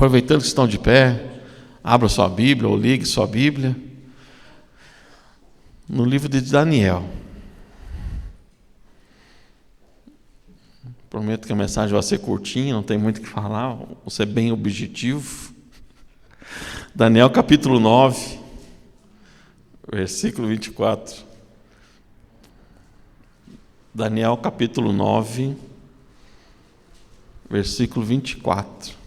Aproveitando que estão de pé, abra sua Bíblia ou ligue sua Bíblia no livro de Daniel. Prometo que a mensagem vai ser curtinha, não tem muito o que falar, vou ser bem objetivo. Daniel capítulo 9, versículo 24. Daniel capítulo 9, versículo 24.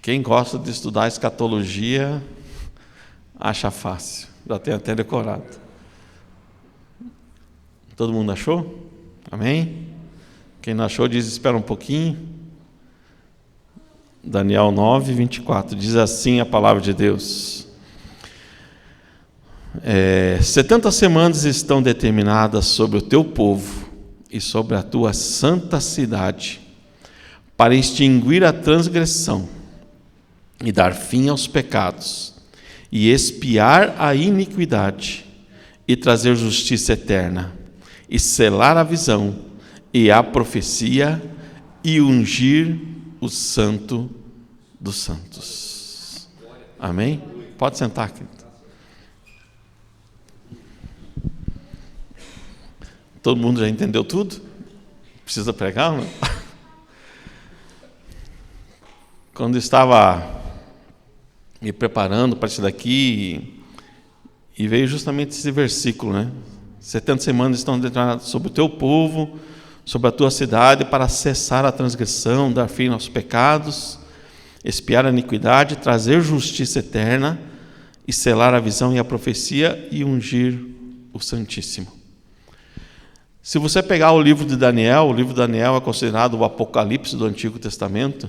Quem gosta de estudar escatologia, acha fácil. Já tem até decorado. Todo mundo achou? Amém? Quem não achou, diz, espera um pouquinho. Daniel 9, 24. Diz assim a palavra de Deus. 70 semanas estão determinadas sobre o teu povo e sobre a tua santa cidade, para extinguir a transgressão e dar fim aos pecados, e expiar a iniquidade, e trazer justiça eterna, e selar a visão, e a profecia, e ungir o santo dos santos. Amém? Pode sentar, querido. Todo mundo já entendeu tudo? Precisa pregar, não? Quando estava me preparando para isso daqui, e veio justamente esse versículo, né? 70 semanas estão determinadas sobre o teu povo, sobre a tua cidade, para cessar a transgressão, dar fim aos pecados, expiar a iniquidade, trazer justiça eterna, e selar a visão e a profecia, e ungir o Santíssimo. Se você pegar o livro de Daniel é considerado o Apocalipse do Antigo Testamento.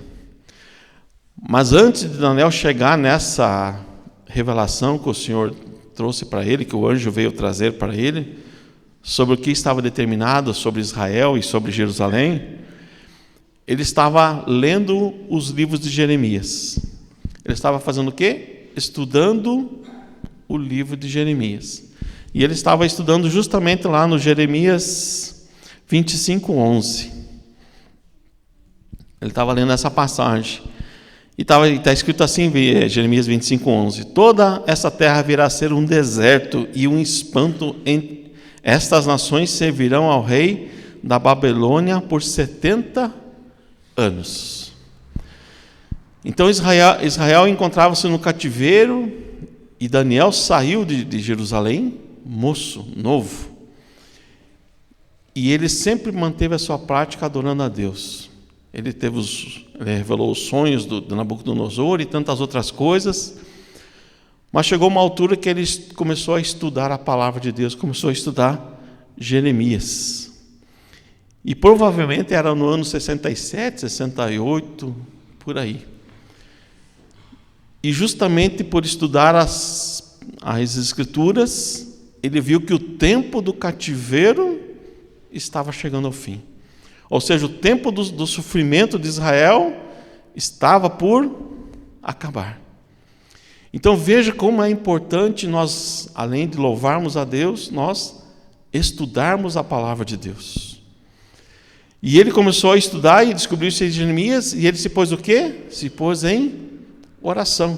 Mas antes de Daniel chegar nessa revelação que o Senhor trouxe para ele, que o anjo veio trazer para ele, sobre o que estava determinado sobre Israel e sobre Jerusalém, ele estava lendo os livros de Jeremias. Ele estava fazendo o quê? Estudando o livro de Jeremias. E ele estava estudando justamente lá no Jeremias 25:11. Ele estava lendo essa passagem. E está escrito assim, Jeremias 25:11: toda essa terra virá a ser um deserto e um espanto. Estas nações servirão ao rei da Babilônia por 70 anos. Então Israel encontrava-se no cativeiro, e Daniel saiu de Jerusalém, moço, novo. E ele sempre manteve a sua prática adorando a Deus. Ele revelou os sonhos do Nabucodonosor e tantas outras coisas, mas chegou uma altura que ele começou a estudar a palavra de Deus, começou a estudar Jeremias. E provavelmente era no ano 67, 68, por aí. E justamente por estudar as Escrituras, ele viu que o tempo do cativeiro estava chegando ao fim. Ou seja, o tempo do sofrimento de Israel estava por acabar. Então veja como é importante nós, além de louvarmos a Deus, nós estudarmos a palavra de Deus. E ele começou a estudar e descobriu-se em Jeremias, e ele se pôs o quê? Se pôs em oração.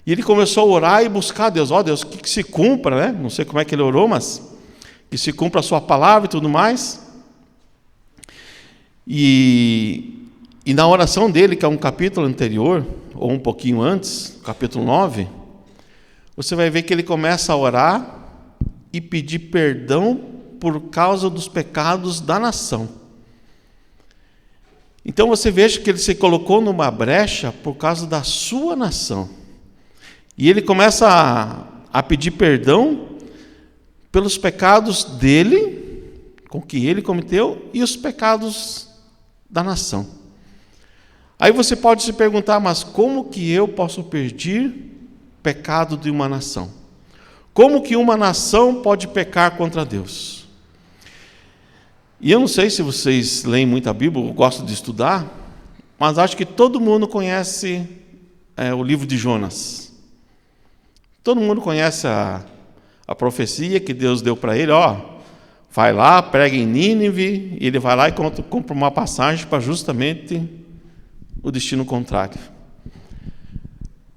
E ele começou a orar e buscar a Deus. Deus, que se cumpra, né? Não sei como é que ele orou, mas que se cumpra a sua palavra e tudo mais. E na oração dele, que é um capítulo anterior, ou um pouquinho antes, capítulo 9, você vai ver que ele começa a orar e pedir perdão por causa dos pecados da nação. Então você veja que ele se colocou numa brecha por causa da sua nação. E ele começa a pedir perdão pelos pecados dele, com que ele cometeu, e os pecados da nação. Aí você pode se perguntar, mas como que eu posso pedir pecado de uma nação? Como que uma nação pode pecar contra Deus? E eu não sei se vocês leem muito a Bíblia, ou gostam de estudar, mas acho que todo mundo conhece o livro de Jonas. Todo mundo conhece a profecia que Deus deu para ele, vai lá, prega em Nínive, e ele vai lá e compra uma passagem para justamente o destino contrário.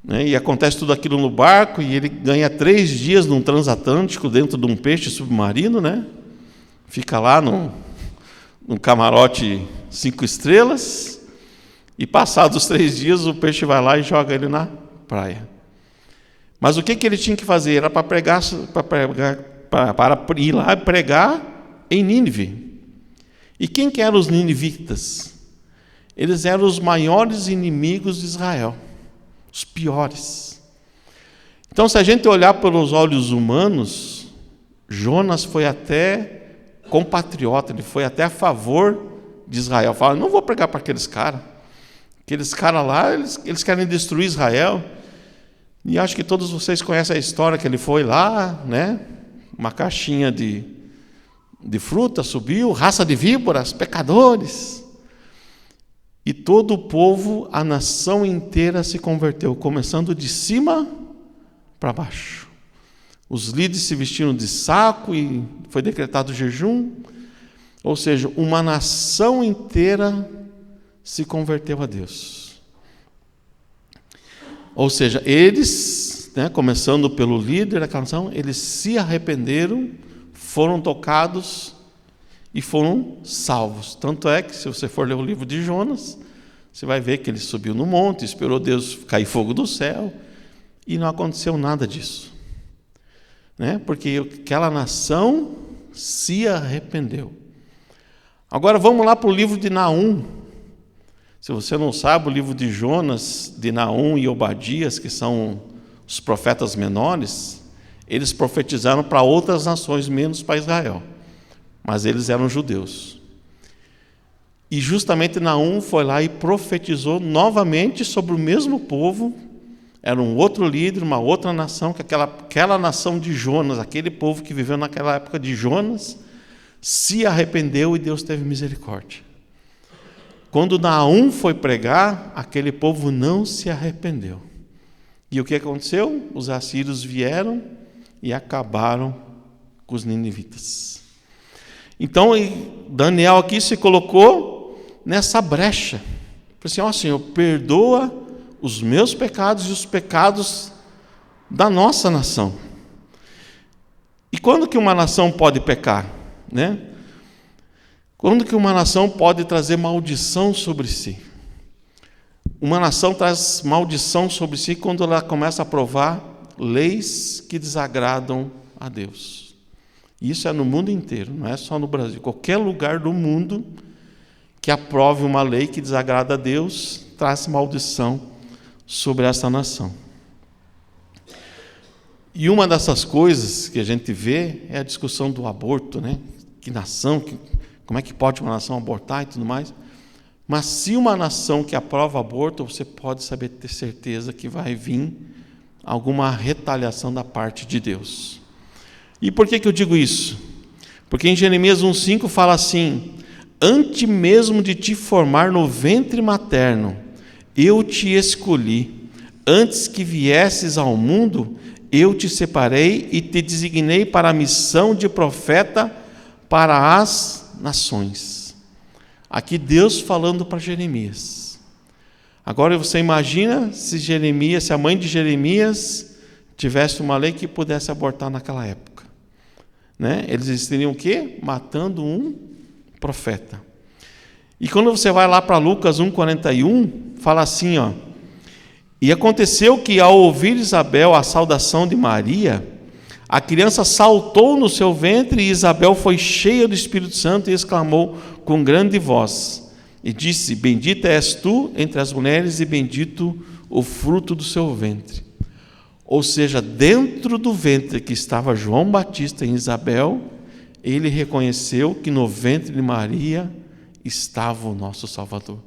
né? E acontece tudo aquilo no barco, e ele ganha 3 dias num transatlântico dentro de um peixe submarino, né? Fica lá num camarote 5 estrelas, e passados os 3 dias o peixe vai lá e joga ele na praia. Mas o que ele tinha que fazer? Era para ir lá e pregar em Nínive. E quem que eram os ninivitas? Eles eram os maiores inimigos de Israel, os piores. Então, se a gente olhar pelos olhos humanos, Jonas foi até compatriota, ele foi até a favor de Israel. Fala, não vou pregar para aqueles caras lá, eles querem destruir Israel. E acho que todos vocês conhecem a história que ele foi lá, né? Uma caixinha de fruta, subiu, raça de víboras, pecadores. E todo o povo, a nação inteira se converteu, começando de cima para baixo. Os líderes se vestiram de saco e foi decretado jejum. Ou seja, uma nação inteira se converteu a Deus. Ou seja, eles, né, começando pelo líder daquela nação, eles se arrependeram, foram tocados e foram salvos. Tanto é que, se você for ler o livro de Jonas, você vai ver que ele subiu no monte, esperou Deus cair fogo do céu, e não aconteceu nada disso, né? Porque aquela nação se arrependeu. Agora vamos lá para o livro de Naum. Se você não sabe, o livro de Jonas, de Naum e Obadias, que são os profetas menores, eles profetizaram para outras nações, menos para Israel. Mas eles eram judeus. E justamente Naum foi lá e profetizou novamente sobre o mesmo povo. Era um outro líder, uma outra nação, que aquela nação de Jonas, aquele povo que viveu naquela época de Jonas, se arrependeu e Deus teve misericórdia. Quando Naum foi pregar, aquele povo não se arrependeu. E o que aconteceu? Os assírios vieram e acabaram com os ninivitas. Então, Daniel aqui se colocou nessa brecha. Falou assim, Senhor, perdoa os meus pecados e os pecados da nossa nação. E quando que uma nação pode pecar, né? Quando que uma nação pode trazer maldição sobre si? Uma nação traz maldição sobre si quando ela começa a aprovar leis que desagradam a Deus. Isso é no mundo inteiro, não é só no Brasil. Qualquer lugar do mundo que aprove uma lei que desagrada a Deus, traz maldição sobre essa nação. E uma dessas coisas que a gente vê é a discussão do aborto, né? Que nação, como é que pode uma nação abortar e tudo mais? Mas se uma nação que aprova aborto, você pode ter certeza que vai vir alguma retaliação da parte de Deus. E por que eu digo isso? Porque em Jeremias 1,5 fala assim: antes mesmo de te formar no ventre materno, eu te escolhi. Antes que viesses ao mundo, eu te separei e te designei para a missão de profeta para as nações. Aqui Deus falando para Jeremias. Agora você imagina se a mãe de Jeremias tivesse uma lei que pudesse abortar naquela época, né? Eles estariam o quê? Matando um profeta. E quando você vai lá para Lucas 1,41, fala assim, e aconteceu que ao ouvir Isabel a saudação de Maria, a criança saltou no seu ventre e Isabel foi cheia do Espírito Santo e exclamou com grande voz e disse: bendita és tu entre as mulheres e bendito o fruto do seu ventre. Ou seja, dentro do ventre que estava João Batista em Isabel, ele reconheceu que no ventre de Maria estava o nosso Salvador.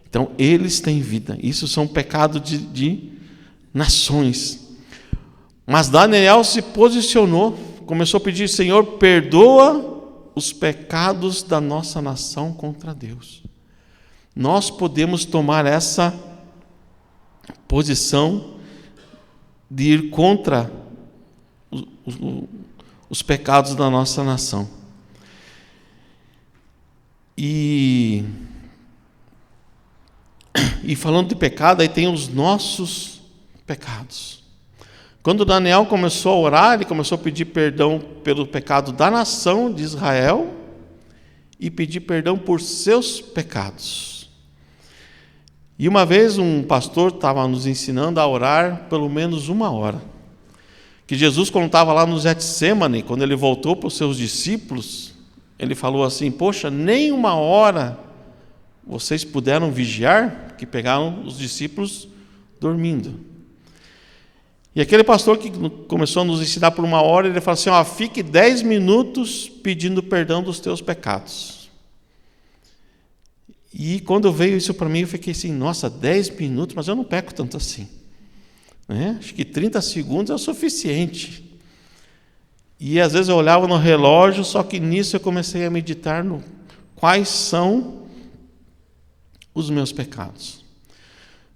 Então, eles têm vida. Isso são pecados de nações. Mas Daniel se posicionou, começou a pedir: Senhor, perdoa os pecados da nossa nação contra Deus. Nós podemos tomar essa posição de ir contra os pecados da nossa nação. E falando de pecado, aí tem os nossos pecados. Quando Daniel começou a orar, ele começou a pedir perdão pelo pecado da nação de Israel e pedir perdão por seus pecados. E uma vez um pastor estava nos ensinando a orar pelo menos 1 hora. Que Jesus, quando estava lá no Getsêmani, quando ele voltou para os seus discípulos, ele falou assim: poxa, nem 1 hora vocês puderam vigiar? Que pegaram os discípulos dormindo. E aquele pastor que começou a nos ensinar por 1 hora, ele falou assim: fique 10 minutos pedindo perdão dos teus pecados. E quando veio isso para mim, eu fiquei assim: nossa, 10 minutos, mas eu não peco tanto assim. Acho que 30 segundos é o suficiente. E às vezes eu olhava no relógio, só que nisso eu comecei a meditar no quais são os meus pecados.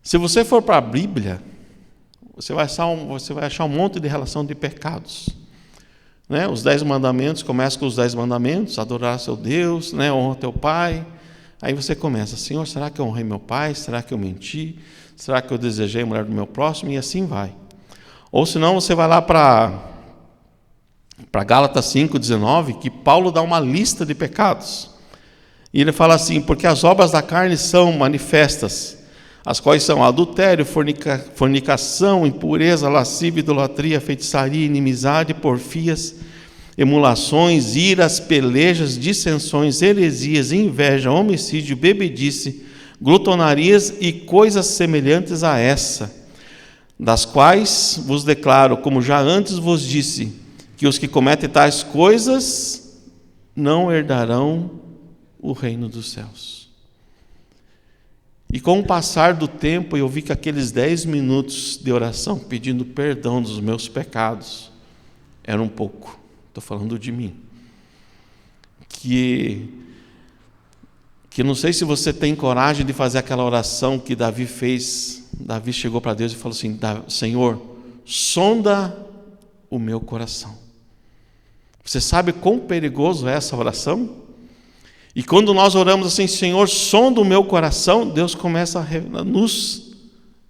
Se você for para a Bíblia, você vai achar um monte de relação de pecados. Os 10 mandamentos, começa com os 10 mandamentos: adorar seu Deus, honra teu pai. Aí você começa: Senhor, será que eu honrei meu pai? Será que eu menti? Será que eu desejei a mulher do meu próximo? E assim vai. Ou senão você vai lá para Gálatas 5:19, que Paulo dá uma lista de pecados. E ele fala assim: porque as obras da carne são manifestas, as quais são adultério, fornicação, impureza, lascívia, idolatria, feitiçaria, inimizade, porfias, emulações, iras, pelejas, dissensões, heresias, inveja, homicídio, bebedice, glutonarias e coisas semelhantes a essa, das quais vos declaro, como já antes vos disse, que os que cometem tais coisas não herdarão o reino dos céus. E com o passar do tempo, eu vi que aqueles 10 minutos de oração pedindo perdão dos meus pecados era um pouco. Estou falando de mim. Que não sei se você tem coragem de fazer aquela oração que Davi fez. Davi chegou para Deus e falou assim: Senhor, sonda o meu coração. Você sabe quão perigoso é essa oração? E quando nós oramos assim: Senhor, sonda o meu coração, Deus começa a nos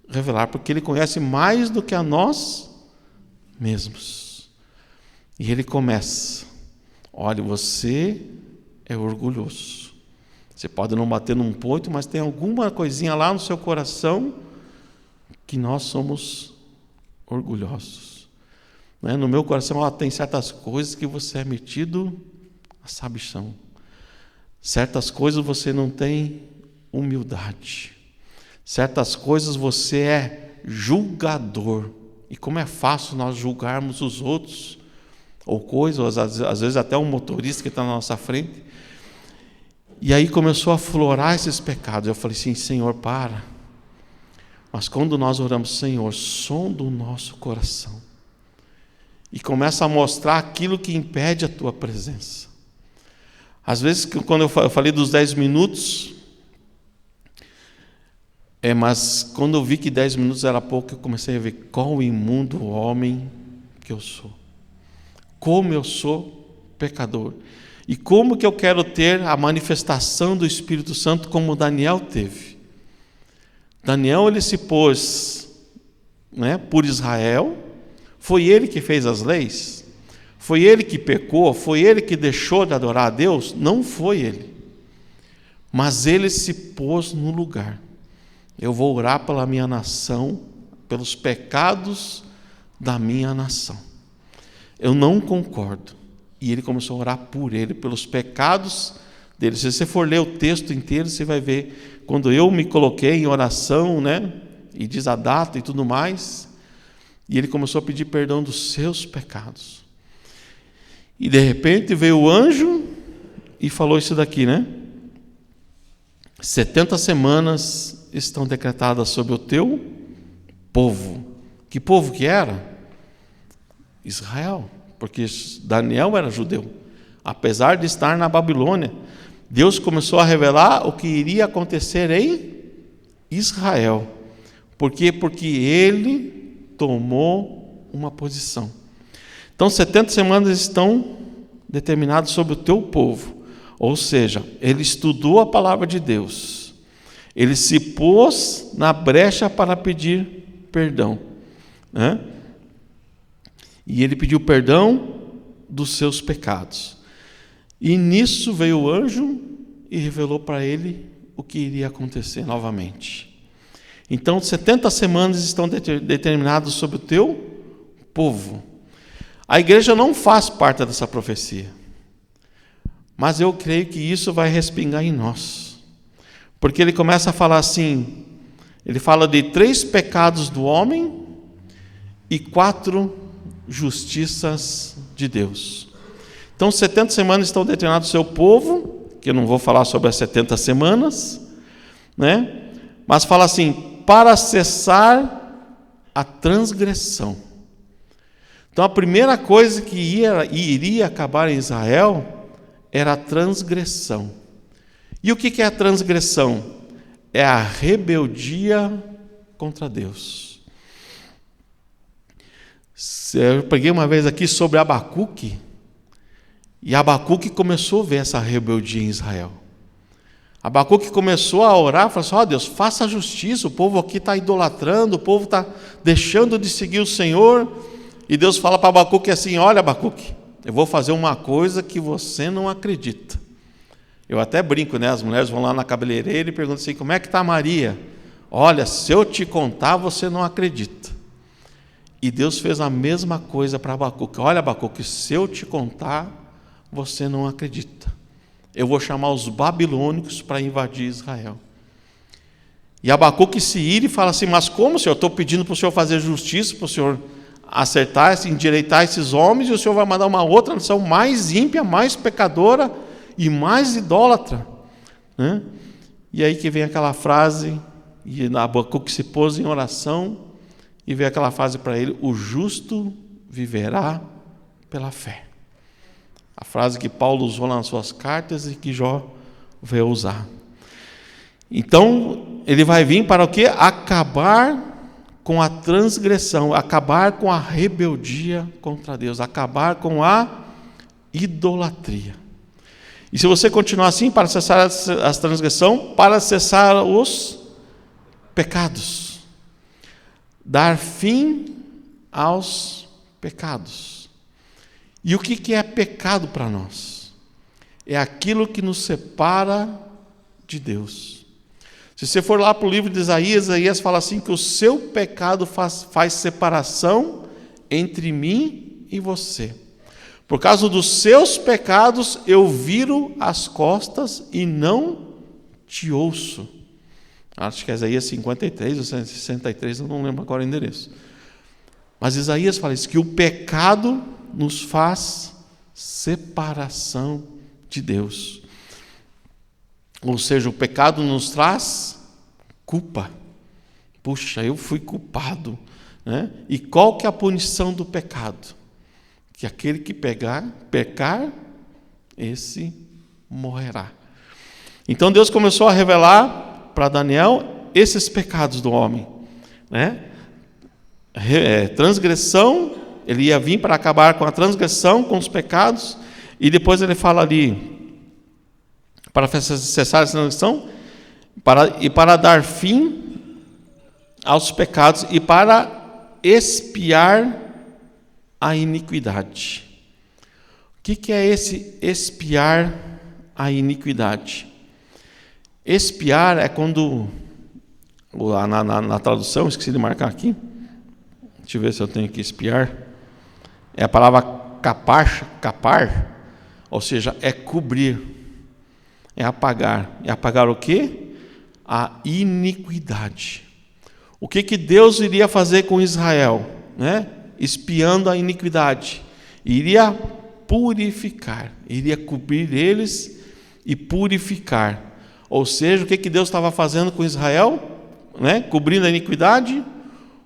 revelar, porque Ele conhece mais do que a nós mesmos. E Ele começa: olha, você é orgulhoso. Você pode não bater num ponto, mas tem alguma coisinha lá no seu coração que nós somos orgulhosos. No meu coração tem certas coisas que você é metido a sabichão. Certas coisas você não tem humildade. Certas coisas você é julgador. E como é fácil nós julgarmos os outros, ou coisas, às vezes até um motorista que está na nossa frente. E aí começou a aflorar esses pecados. Eu falei assim: Senhor, para. Mas quando nós oramos: Senhor, sonda o nosso coração. E começa a mostrar aquilo que impede a tua presença. Às vezes, quando eu falei dos 10 minutos, mas quando eu vi que 10 minutos era pouco, eu comecei a ver qual imundo homem que eu sou. Como eu sou pecador. E como que eu quero ter a manifestação do Espírito Santo como Daniel teve. Daniel, ele se pôs por Israel. Foi ele que fez as leis? Foi ele que pecou? Foi ele que deixou de adorar a Deus? Não foi ele. Mas ele se pôs no lugar. Eu vou orar pela minha nação, pelos pecados da minha nação. Eu não concordo. E ele começou a orar por ele, pelos pecados dele. Se você for ler o texto inteiro, você vai ver, quando eu me coloquei em oração, e diz a data e tudo mais, e ele começou a pedir perdão dos seus pecados. E de repente veio o anjo e falou isso daqui, 70 semanas estão decretadas sobre o teu povo. Que povo que era? Israel. Porque Daniel era judeu. Apesar de estar na Babilônia, Deus começou a revelar o que iria acontecer em Israel. Por quê? Porque ele tomou uma posição. Então, 70 semanas estão determinadas sobre o teu povo. Ou seja, ele estudou a palavra de Deus. Ele se pôs na brecha para pedir perdão. né? E ele pediu perdão dos seus pecados. E nisso veio o anjo e revelou para ele o que iria acontecer novamente. Então, 70 semanas estão determinadas sobre o teu povo. A igreja não faz parte dessa profecia, mas eu creio que isso vai respingar em nós, porque ele começa a falar assim, ele fala de 3 pecados do homem e 4 justiças de Deus. Então, 70 semanas estão determinadas ao seu povo, que eu não vou falar sobre as 70 semanas, né? Mas fala assim, para cessar a transgressão. Então, a primeira coisa que iria acabar em Israel era a transgressão. E o que é a transgressão? É a rebeldia contra Deus. Eu preguei uma vez aqui sobre Abacuque, e Abacuque começou a ver essa rebeldia em Israel. Abacuque começou a orar, falou assim, ó Deus, faça a justiça, o povo aqui está idolatrando, o povo está deixando de seguir o Senhor. E Deus fala para Abacuque assim, olha Abacuque, eu vou fazer uma coisa que você não acredita. Eu até brinco, né? As mulheres vão lá na cabeleireira e perguntam assim, como é que está Maria? Olha, se eu te contar, você não acredita. E Deus fez a mesma coisa para Abacuque. Olha Abacuque, se eu te contar, você não acredita. Eu vou chamar os babilônicos para invadir Israel. E Abacuque se ira e fala assim, mas como, Senhor? Eu estou pedindo para o Senhor fazer justiça, para o Senhor acertar, endireitar esses homens, e o Senhor vai mandar uma outra nação mais ímpia, mais pecadora e mais idólatra, né? E aí que vem aquela frase, e Abacuque se pôs em oração, e veio aquela frase para ele, o justo viverá pela fé. A frase que Paulo usou nas suas cartas e que Jó veio usar. Então, ele vai vir para o quê? Acabar com a transgressão, acabar com a rebeldia contra Deus, acabar com a idolatria. E se você continuar assim, para cessar a transgressão, para cessar os pecados, dar fim aos pecados. E o que é pecado para nós? É aquilo que nos separa de Deus. Se você for lá para o livro de Isaías, Isaías fala assim, que o seu pecado faz separação entre mim e você. Por causa dos seus pecados, eu viro as costas e não te ouço. Acho que é Isaías 53 ou 63, eu não lembro agora o endereço. Mas Isaías fala isso, que o pecado nos faz separação de Deus. Ou seja, o pecado nos traz culpa. Puxa, eu fui culpado, né? E qual que é a punição do pecado? Que aquele que pecar, esse morrerá. Então Deus começou a revelar para Daniel esses pecados do homem, né? Transgressão, ele ia vir para acabar com a transgressão, com os pecados, e depois ele fala ali, para cessar essa transgressão, para dar fim aos pecados e para expiar a iniquidade. O que é esse expiar a iniquidade? Expiar é quando, na tradução, esqueci de marcar aqui, deixa eu ver se eu tenho aqui expiar, é a palavra capar, ou seja, é cobrir, é apagar. É apagar o quê? A iniquidade. O que Deus iria fazer com Israel, né? Espiando a iniquidade? Iria purificar, iria cobrir eles e purificar. Ou seja, o que Deus estava fazendo com Israel, né? Cobrindo a iniquidade?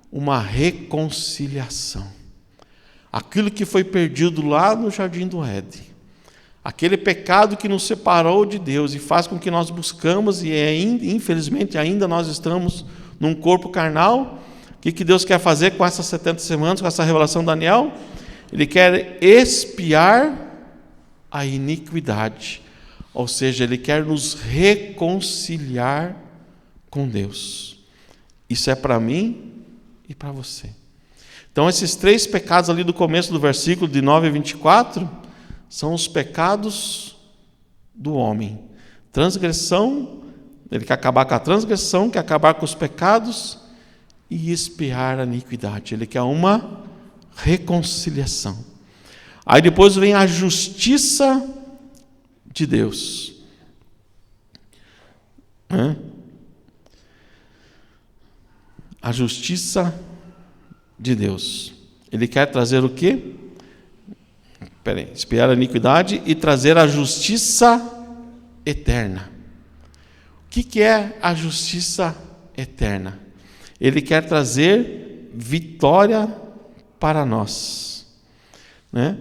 Uma reconciliação. Aquilo que foi perdido lá no Jardim do Éden, aquele pecado que nos separou de Deus e faz com que nós buscamos, e infelizmente ainda nós estamos num corpo carnal. O que Deus quer fazer com essas 70 semanas, com essa revelação de Daniel? Ele quer expiar a iniquidade, ou seja, Ele quer nos reconciliar com Deus. Isso é para mim e para você. Então, esses 3 pecados ali do começo do versículo, de 9 a 24, são os pecados do homem. Transgressão, ele quer acabar com a transgressão, quer acabar com os pecados e expiar a iniquidade. Ele quer uma reconciliação. Aí depois vem a justiça de Deus. A justiça de Deus. Ele quer trazer o quê? Expiar a iniquidade e trazer a justiça eterna. O que é a justiça eterna? Ele quer trazer vitória para nós, né?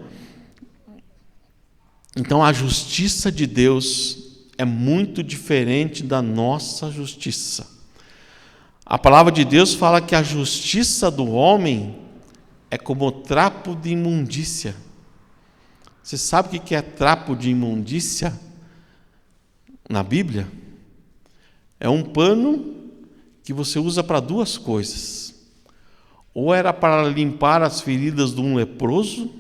Então a justiça de Deus é muito diferente da nossa justiça. A palavra de Deus fala que a justiça do homem é como trapo de imundícia. Você sabe o que é trapo de imundícia na Bíblia? É um pano que você usa para 2 coisas. Ou era para limpar as feridas de um leproso,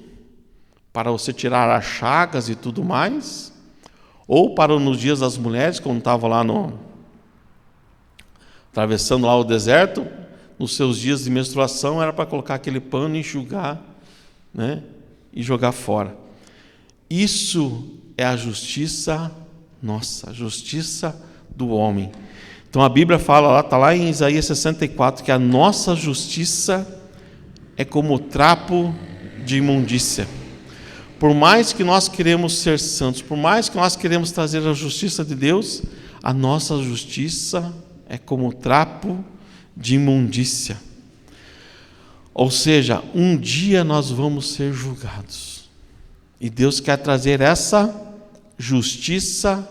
para você tirar as chagas e tudo mais, ou para nos dias das mulheres, quando estava lá atravessando lá o deserto, nos seus dias de menstruação, era para colocar aquele pano, enxugar, né, e jogar fora. Isso é a justiça nossa, a justiça do homem. Então a Bíblia fala lá, está lá em Isaías 64, que a nossa justiça é como trapo de imundícia. Por mais que nós queremos ser santos, por mais que nós queremos trazer a justiça de Deus, a nossa justiça é como trapo de imundícia. Ou seja, um dia nós vamos ser julgados. E Deus quer trazer essa justiça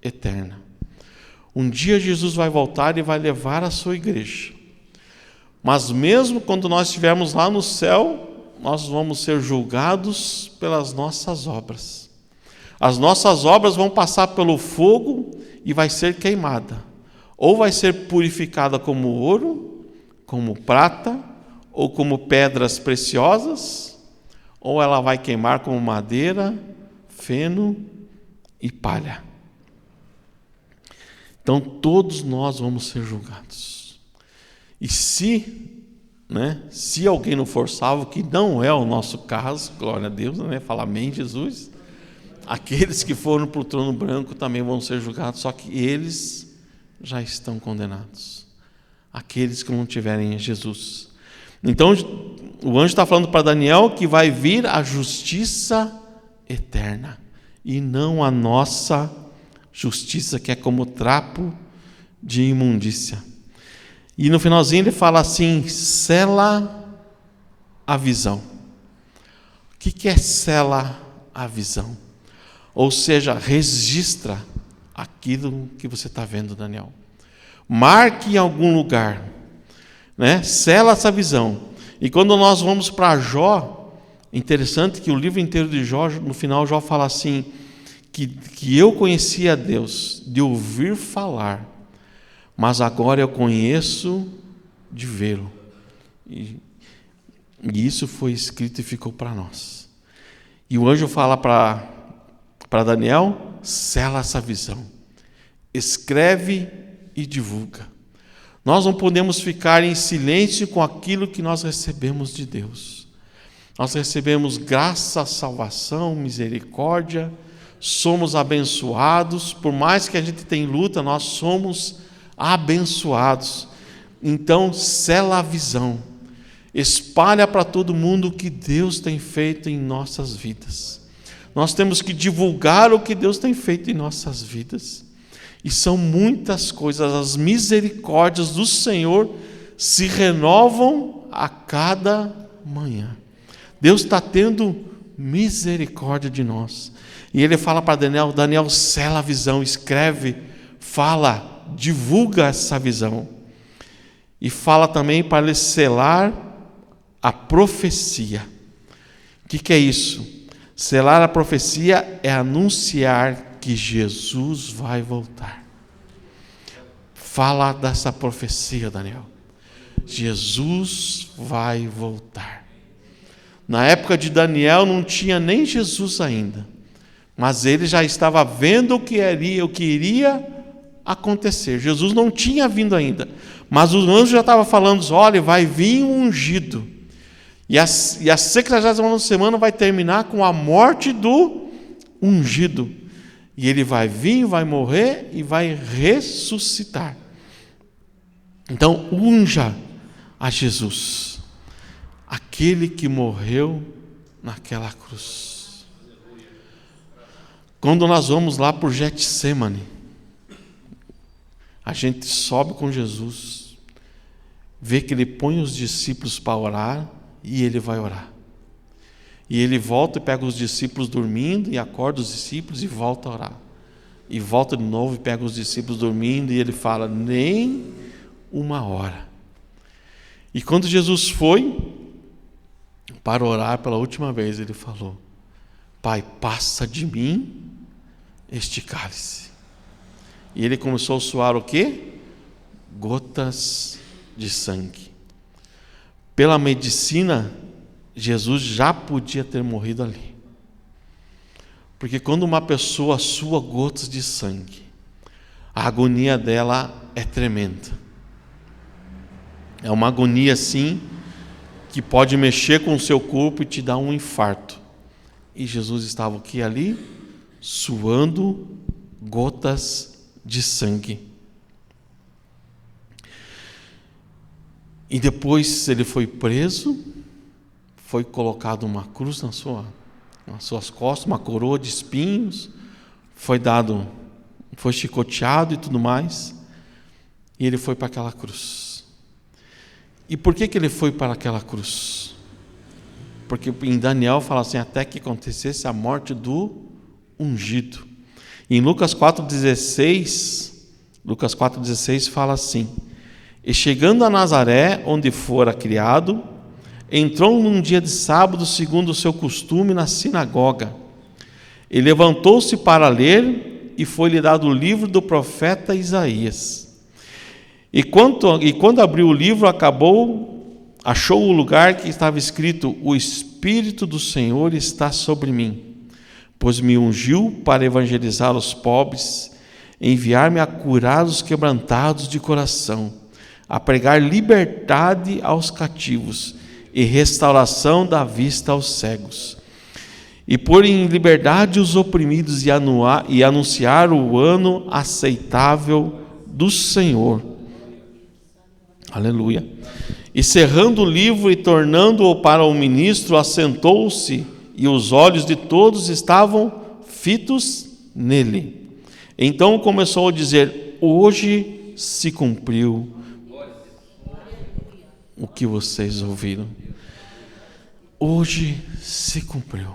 eterna. Um dia Jesus vai voltar e vai levar a sua igreja. Mas mesmo quando nós estivermos lá no céu, nós vamos ser julgados pelas nossas obras. As nossas obras vão passar pelo fogo e vai ser queimada. Ou vai ser purificada como ouro, como prata, ou como pedras preciosas, ou ela vai queimar como madeira, feno e palha. Então todos nós vamos ser julgados. E se alguém não for salvo, que não é o nosso caso, glória a Deus, né? Fala amém, Jesus. Aqueles que foram para o trono branco também vão ser julgados, só que eles já estão condenados. Aqueles que não tiverem Jesus. Então o anjo está falando para Daniel que vai vir a justiça eterna e não a nossa justiça, que é como trapo de imundícia. E no finalzinho ele fala assim: sela a visão. O que é sela a visão? Ou seja, registra aquilo que você está vendo, Daniel. Marque em algum lugar, né? Sela essa visão. E quando nós vamos para Jó, interessante que o livro inteiro de Jó, no final Jó fala assim, que eu conhecia Deus de ouvir falar, mas agora eu conheço de vê-lo. E isso foi escrito e ficou para nós. E o anjo fala para Daniel: sela essa visão, escreve e divulga. Nós não podemos ficar em silêncio com aquilo que nós recebemos de Deus. Nós recebemos graça, salvação, misericórdia, somos abençoados. Por mais que a gente tenha luta, nós somos abençoados. Então, sela a visão, espalha para todo mundo o que Deus tem feito em nossas vidas. Nós temos que divulgar o que Deus tem feito em nossas vidas. E são muitas coisas, as misericórdias do Senhor se renovam a cada manhã. Deus está tendo misericórdia de nós. E ele fala para Daniel: Daniel, sela a visão, escreve, fala, divulga essa visão. E fala também para ele selar a profecia. O que é isso? Selar a profecia é anunciar que Jesus vai voltar. Fala dessa profecia, Daniel. Jesus vai voltar. Na época de Daniel não tinha nem Jesus ainda, mas ele já estava vendo o que iria acontecer. Jesus não tinha vindo ainda, mas o anjo já estava falando: olha, vai vir um ungido. E a 69ª semana vai terminar com a morte do ungido. E ele vai vir, vai morrer e vai ressuscitar. Então, unja a Jesus, aquele que morreu naquela cruz. Quando nós vamos lá por Getsemane, a gente sobe com Jesus, vê que ele põe os discípulos para orar e ele vai orar. E ele volta e pega os discípulos dormindo e acorda os discípulos e volta a orar. E volta de novo e pega os discípulos dormindo e ele fala: nem uma hora. E quando Jesus foi para orar pela última vez, ele falou: Pai, passa de mim este cálice. E ele começou a suar o quê? Gotas de sangue. Pela medicina, Jesus já podia ter morrido ali. Porque quando uma pessoa sua gotas de sangue, a agonia dela é tremenda. É uma agonia assim que pode mexer com o seu corpo e te dar um infarto. E Jesus estava aqui ali, suando gotas de sangue. E depois ele foi preso, foi colocado uma cruz nas suas costas, uma coroa de espinhos, foi chicoteado e tudo mais, e ele foi para aquela cruz. E por que ele foi para aquela cruz? Porque em Daniel fala assim: até que acontecesse a morte do ungido. E em Lucas 4,16 fala assim: e chegando a Nazaré, onde fora criado, entrou num dia de sábado, segundo o seu costume, na sinagoga. E levantou-se para ler, e foi-lhe dado o livro do profeta Isaías. E quando abriu o livro, achou o lugar que estava escrito: o Espírito do Senhor está sobre mim, pois me ungiu para evangelizar os pobres, enviar-me a curar os quebrantados de coração, a pregar liberdade aos cativos e restauração da vista aos cegos, e pôr em liberdade os oprimidos e anunciar o ano aceitável do Senhor. Aleluia. E cerrando o livro e tornando-o para o ministro, assentou-se, e os olhos de todos estavam fitos nele. Então começou a dizer: hoje se cumpriu o que vocês ouviram. Hoje se cumpriu.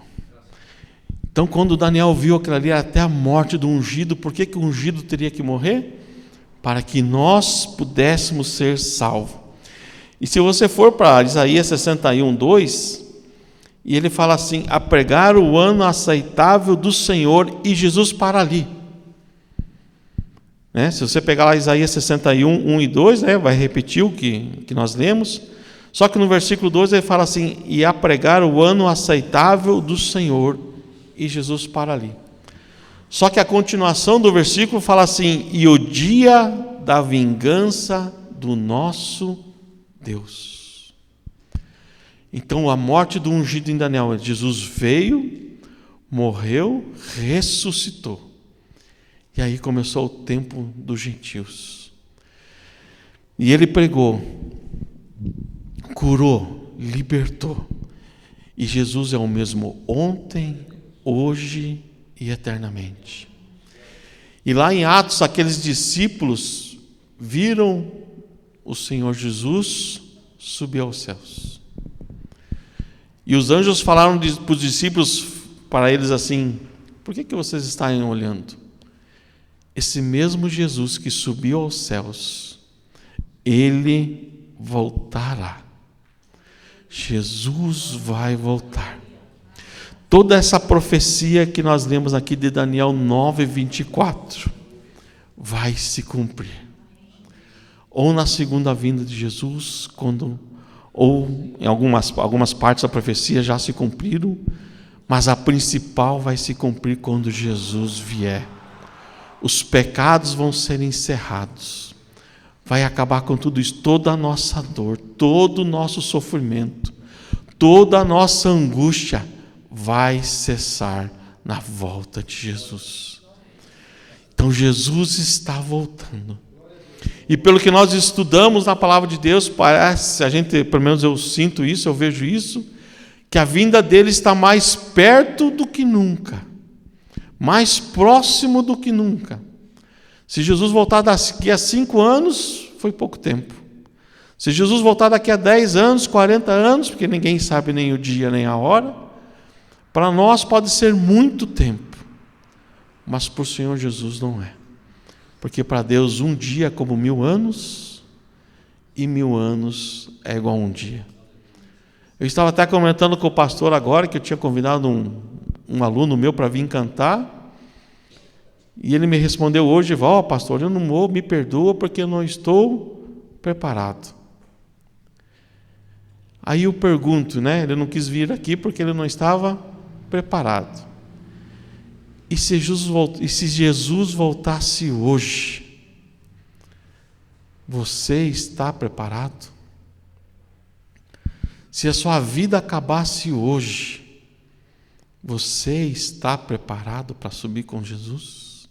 Então, quando Daniel viu aquilo ali, até a morte do ungido, por que o ungido teria que morrer? Para que nós pudéssemos ser salvos. E se você for para Isaías 61:2, e ele fala assim: a pregar o ano aceitável do Senhor, e Jesus para ali. Se você pegar lá Isaías 61:1 e 2, vai repetir o que nós lemos. Só que no versículo 2 ele fala assim: e a pregar o ano aceitável do Senhor, e Jesus para ali. Só que a continuação do versículo fala assim: e o dia da vingança do nosso Deus. Então a morte do ungido em Daniel, Jesus veio, morreu, ressuscitou. E aí começou o tempo dos gentios. E ele pregou, curou, libertou. E Jesus é o mesmo ontem, hoje e eternamente. E lá em Atos, aqueles discípulos viram o Senhor Jesus subir aos céus. E os anjos falaram para os discípulos, para eles assim: por que vocês estão olhando? Esse mesmo Jesus que subiu aos céus, ele voltará. Jesus vai voltar. Toda essa profecia que nós lemos aqui de Daniel 9:24 vai se cumprir. ou na segunda vinda de Jesus, ou em algumas partes da profecia já se cumpriram, mas a principal vai se cumprir quando Jesus vier. Os pecados vão ser encerrados. Vai acabar com tudo isso, toda a nossa dor, todo o nosso sofrimento, toda a nossa angústia vai cessar na volta de Jesus. Então Jesus está voltando. E pelo que nós estudamos na palavra de Deus, parece, pelo menos eu sinto isso, eu vejo isso, que a vinda dele está mais perto do que nunca, mais próximo do que nunca. Se Jesus voltar daqui a 5 anos, foi pouco tempo. Se Jesus voltar daqui a 10 anos, 40 anos, porque ninguém sabe nem o dia nem a hora, para nós pode ser muito tempo, mas para o Senhor Jesus não é. Porque para Deus um dia é como 1000 anos, e 1000 anos é igual a um dia. Eu estava até comentando com o pastor agora, que eu tinha convidado um aluno meu para vir cantar, e ele me respondeu hoje, pastor, eu não vou, me perdoa, porque eu não estou preparado. Aí eu pergunto, ele não quis vir aqui porque ele não estava preparado. E se Jesus voltasse hoje, você está preparado? Se a sua vida acabasse hoje, você está preparado para subir com Jesus?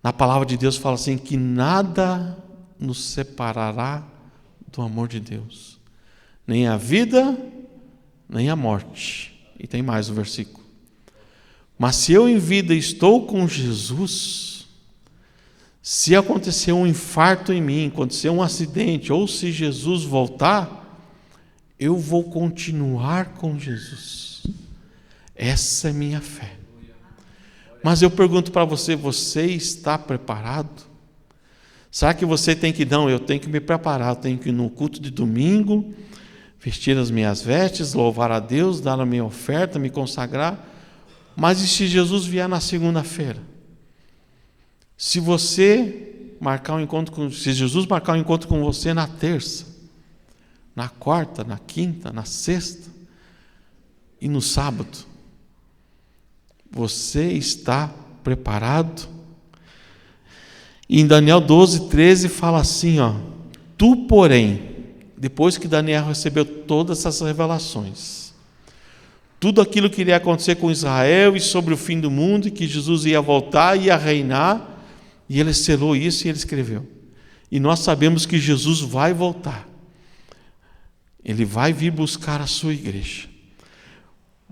Na palavra de Deus fala assim, que nada nos separará do amor de Deus. Nem a vida, nem a morte. E tem mais o versículo. Mas se eu em vida estou com Jesus, se acontecer um infarto em mim, acontecer um acidente, ou se Jesus voltar, eu vou continuar com Jesus. Essa é minha fé. Mas eu pergunto para você, você está preparado? Será que você tem que, eu tenho que me preparar, eu tenho que ir no culto de domingo, vestir as minhas vestes, louvar a Deus, dar a minha oferta, me consagrar? Mas e se Jesus vier na segunda-feira? Se Jesus marcar um encontro com você na terça, na quarta, na quinta, na sexta e no sábado, você está preparado? E em Daniel 12:13 fala assim, tu, porém, depois que Daniel recebeu todas essas revelações, tudo aquilo que iria acontecer com Israel e sobre o fim do mundo, e que Jesus ia voltar, ia reinar, e ele selou isso e ele escreveu. E nós sabemos que Jesus vai voltar. Ele vai vir buscar a sua igreja.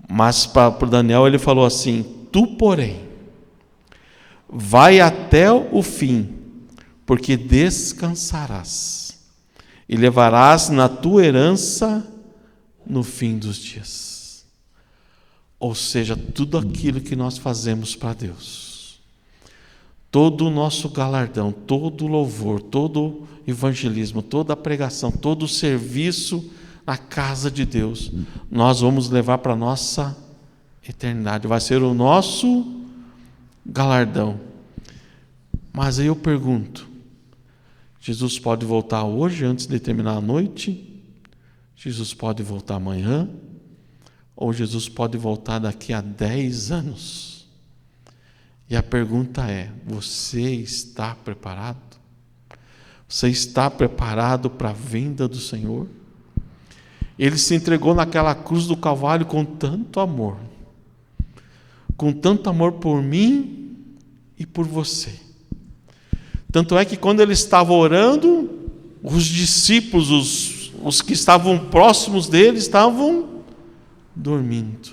Mas para Daniel ele falou assim, tu, porém, vai até o fim, porque descansarás, e levarás na tua herança no fim dos dias. Ou seja, tudo aquilo que nós fazemos para Deus, todo o nosso galardão, todo o louvor, todo o evangelismo, toda a pregação, todo o serviço na casa de Deus, nós vamos levar para a nossa eternidade, vai ser o nosso galardão. Mas aí eu pergunto, Jesus pode voltar hoje, antes de terminar a noite? Jesus pode voltar amanhã? Ou Jesus pode voltar daqui a 10 anos? E a pergunta é, você está preparado? Você está preparado para a vinda do Senhor? Ele se entregou naquela cruz do Calvário com tanto amor por mim e por você. Tanto é que quando ele estava orando, os discípulos, os que estavam próximos dele, estavam dormindo.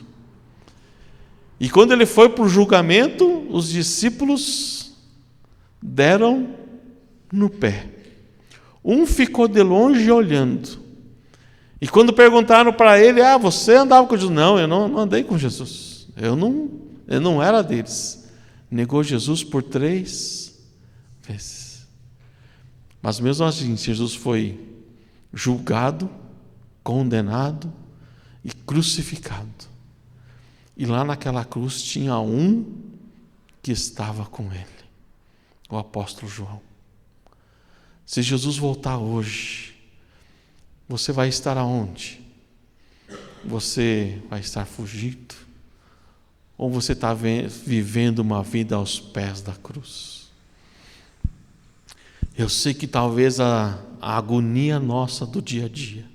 E quando ele foi para o julgamento, os discípulos deram no pé. Um ficou de longe olhando. E quando perguntaram para ele, você andava com Jesus? Não, eu não andei com Jesus. Eu não era deles. Negou Jesus por 3 vezes. Mas mesmo assim, Jesus foi julgado, condenado e crucificado. E lá naquela cruz tinha um que estava com ele, o apóstolo João. Se Jesus voltar hoje, você vai estar aonde? Você vai estar fugido? Ou você está vivendo uma vida aos pés da cruz? Eu sei que talvez a agonia nossa do dia a dia,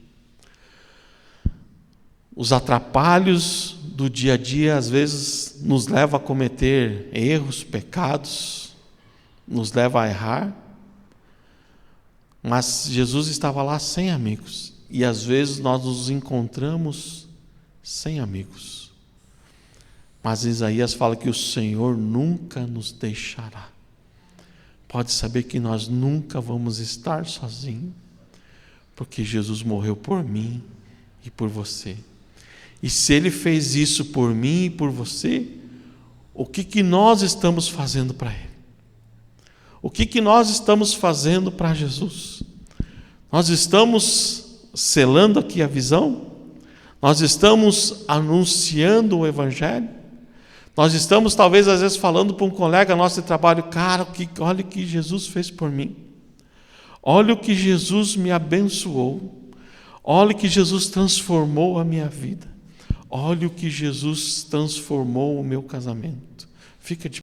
os atrapalhos do dia a dia, às vezes nos leva a cometer erros, pecados, nos leva a errar. Mas Jesus estava lá sem amigos, e às vezes nós nos encontramos sem amigos. Mas Isaías fala que o Senhor nunca nos deixará. Pode saber que nós nunca vamos estar sozinhos, porque Jesus morreu por mim e por você. E se Ele fez isso por mim e por você, o que nós estamos fazendo para Ele? O que nós estamos fazendo para Jesus? Nós estamos selando aqui a visão? Nós estamos anunciando o Evangelho? Nós estamos talvez às vezes falando para um colega nosso de trabalho: cara, olha o que Jesus fez por mim. Olha o que Jesus me abençoou. Olha o que Jesus transformou a minha vida. Olha o que Jesus transformou o meu casamento. Fica de